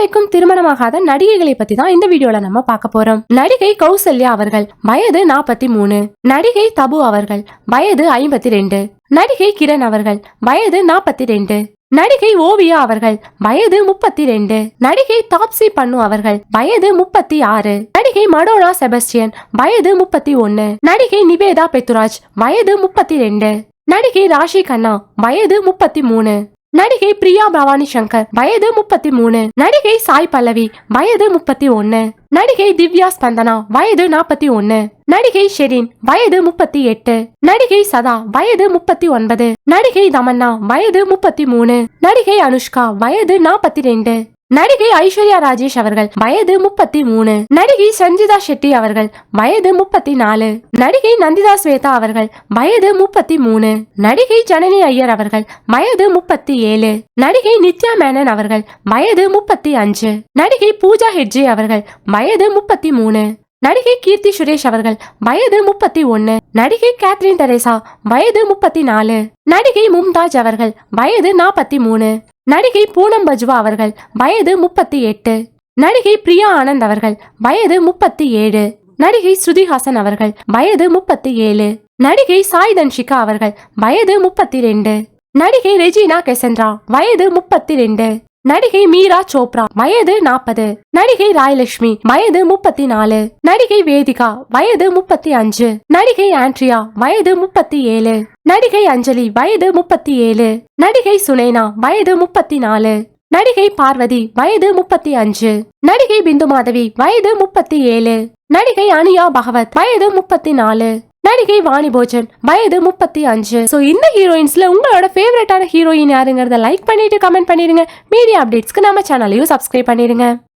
இதுவரைக்கும் திருமணமாகாத நடிகைகளை பத்தி தான் இந்த வீடியோல நம்ம பார்க்க போறோம். நடிகை கௌசல்யா அவர்கள் வயது 43. நடிகை தபு அவர்கள் வயது 52. நடிகை கிரண் அவர்கள் வயது 42. நடிகை ஓவியா அவர்கள் வயது 32. நடிகை தாப்சி பன்னு அவர்கள் வயது 36. நடிகை மடோனா செபஸ்டியன் வயது 31. நடிகை நிவேதா பெத்துராஜ் வயது 32. நடிகை ராஷி கண்ணா வயது 33. நடிகை பிரியா பவானி சங்கர் வயது 33. நடிகை சாய் பல்லவி வயது 31. நடிகை திவ்யா ஸ்பந்தனா வயது 41. நடிகை ஷெரின் வயது 38. நடிகை சதா வயது 39. நடிகை தமன்னா வயது 33. நடிகை அனுஷ்கா வயது 42. நடிகை ஐஸ்வர்யா ராஜேஷ் அவர்கள் வயது 33. நடிகை சஞ்சிதா ஷெட்டி அவர்கள் வயது 34. நடிகை நந்திதா ஸ்வேதா அவர்கள் வயது 33. நடிகை ஜனனி ஐயர் அவர்கள் வயது 37. நடிகை நித்யா மேனன் அவர்கள் வயது 35. நடிகை பூஜா ஹெட்ஜே அவர்கள் வயது 33. நடிகை கீர்த்தி சுரேஷ் அவர்கள் வயது 31. நடிகை கேத்ரின் தெரேசா வயது 34. நடிகை மும்தாஜ் அவர்கள் வயது 43. நடிகை பூனம் பஜ்வா அவர்கள் வயது 38. நடிகை பிரியா ஆனந்த் அவர்கள் வயது 37. நடிகை ஸ்ருதிஹாசன் அவர்கள் வயது 37. நடிகை சாய் தன்ஷிகா அவர்கள் வயது 32. நடிகை ரெஜினா கெசன்ட்ரா வயது 32. நடிகை மீரா சோப்ரா வயது 40. நடிகை ராயலட்சுமி வயது 34. நடிகை வேதிகா வயது 35. நடிகை ஆண்ட்ரியா வயது 37. நடிகை அஞ்சலி வயது 37. நடிகை சுனேனா வயது 34. நடிகை பார்வதி வயது 35. நடிகை பிந்து மாதவி வயது 37. நடிகை அனியா பகவத் வயது 34. நடிகை வாணி போஜன் வயது 35. சோ இந்த ஹீரோயின்ஸ்ல உங்களோட ஃபேவரட்டான ஹீரோயின் யாருங்கிறத லைக் பண்ணிட்டு கமெண்ட் பண்ணிருங்க. மீடியா அப்டேட்ஸ்க்கு நம்ம சேனலையும் சப்ஸ்கிரைப் பண்ணிருங்க.